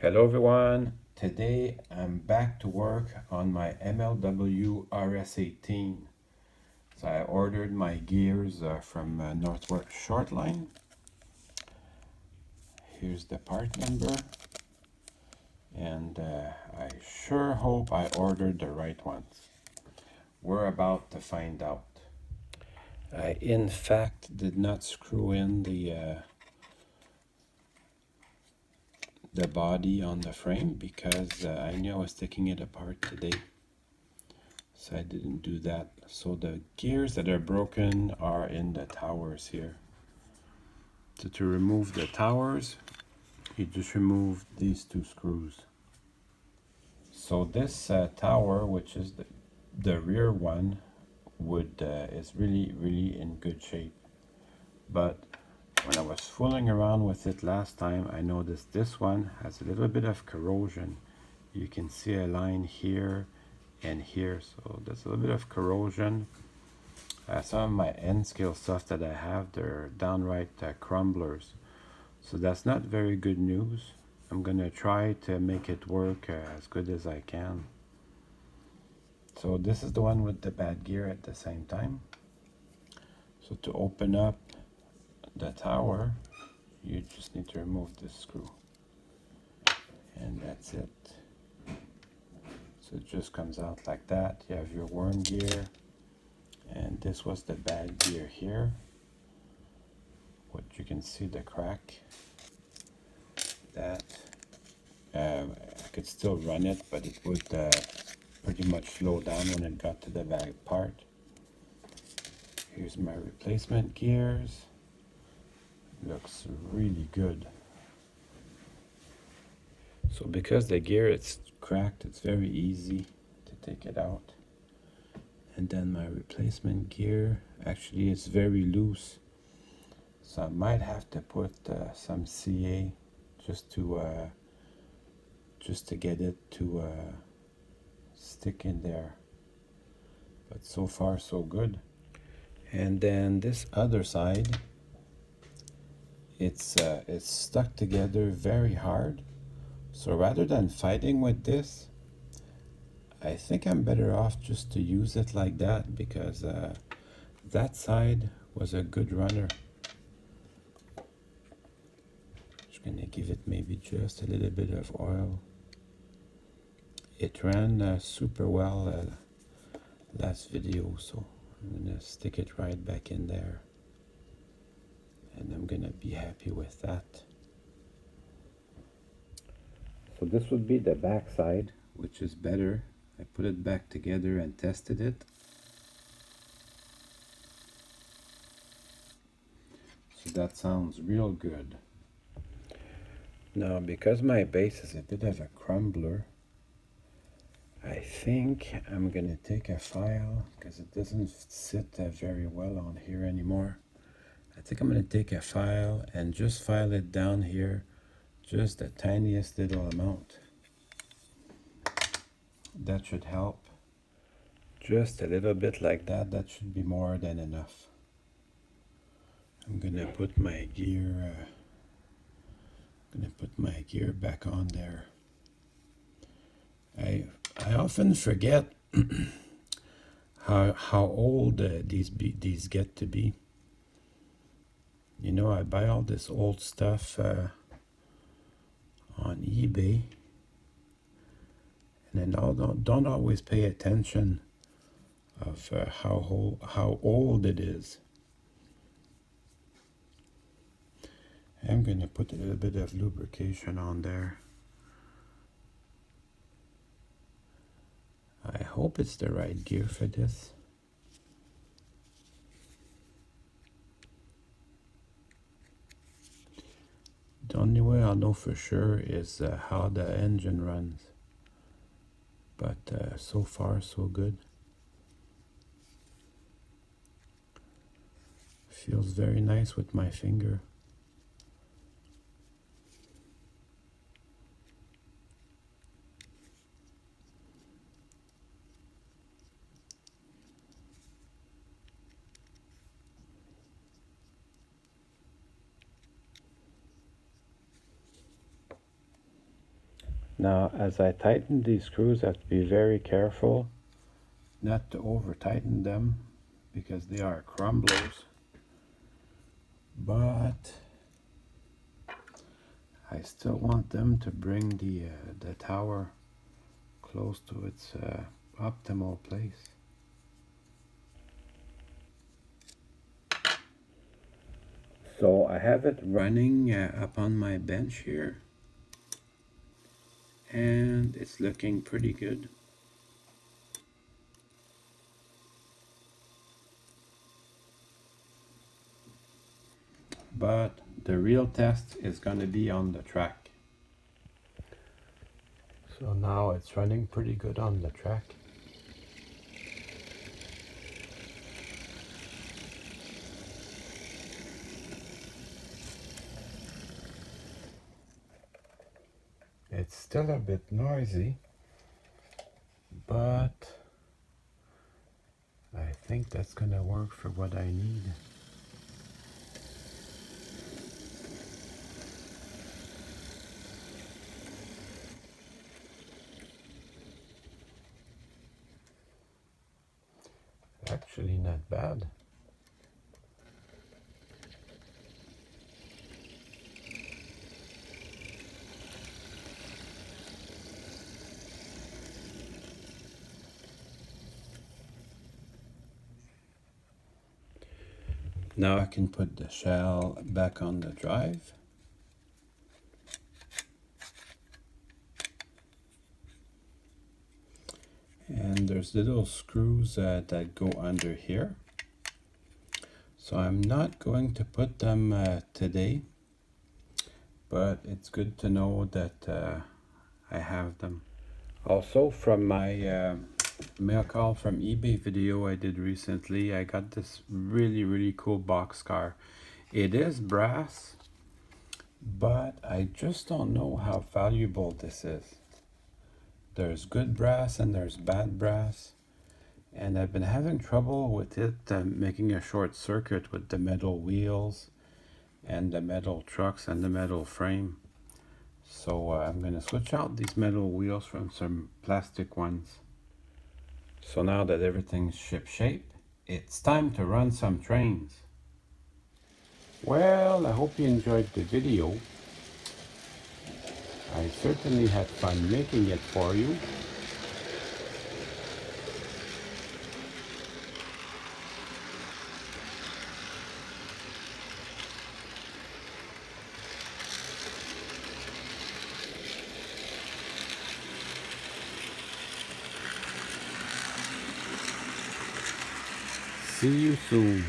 Hello everyone, today I'm back to work on my MLW RS18. So I ordered my gears from Northwest Shortline. Here's the part number, and I sure hope I ordered the right ones. We're about to find out. I in fact did not screw in the body on the frame because I knew I was taking it apart today. So I didn't do that. So the gears that are broken are in the towers here. So to remove the towers, you just remove these two screws. So this tower, which is the rear one, is really in good shape. But when I was fooling around with it last time, I noticed this one has a little bit of corrosion. You can see a line here and here, so there's a little bit of corrosion. Some of my N scale stuff that I have, they're downright crumblers. So that's not very good news. I'm gonna try to make it work as good as I can. So this is the one with the bad gear at the same time. So to open up the tower, you just need to remove this screw. And that's it. So it just comes out like that. You have your worm gear. And this was the bad gear here. What you can see the crack. That I could still run it, but it would pretty much slow down when it got to the back part. Here's my replacement gears. Looks really good. So because the gear is cracked, it's very easy to take it out. And then my replacement gear, actually it's very loose. So I might have to put some CA just to get it to stick in there. But so far so good. And then this other side, it's stuck together very hard. So rather than fighting with this, I think I'm better off just to use it like that, because that side was a good runner. Just gonna give it maybe just a little bit of oil. It ran super well last video, so I'm gonna stick it right back in there, and I'm gonna be happy with that. So this would be the back side, which is better. I put it back together and tested it. So that sounds real good. Now, because my base is a bit of a crumbler, I think I'm gonna take a file, because it doesn't sit very well on here anymore. I think I'm gonna take a file and just file it down here, just the tiniest little amount. That should help. Just a little bit like that, that should be more than enough. I'm gonna put my gear back on there. I often forget how old these get to be. You know, I buy all this old stuff on eBay, and then don't always pay attention of how old it is. I'm gonna put a little bit of lubrication on there. I hope it's the right gear for this. The only way I'll know for sure is how the engine runs. But so far so good. Feels very nice with my finger. Now, as I tighten these screws, I have to be very careful not to over tighten them because they are crumblers. But I still want them to bring the tower close to its optimal place. So I have it running up on my bench here, and it's looking pretty good. But the real test is going to be on the track. So now it's running pretty good on the track. It's still a bit noisy, but I think that's gonna work for what I need. Actually not bad. Now I can put the shell back on the drive. And there's little screws that go under here. So I'm not going to put them today, but it's good to know that I have them. Also, from my mail call from eBay video I did recently, I got this really cool boxcar. It is brass, but I just don't know how valuable this is. There's good brass and there's bad brass, and I've been having trouble with it making a short circuit with the metal wheels and the metal trucks and the metal frame. So I'm going to switch out these metal wheels from some plastic ones. So now that everything's ship shape, it's time to run some trains. Well, I hope you enjoyed the video. I certainly had fun making it for you. See you soon.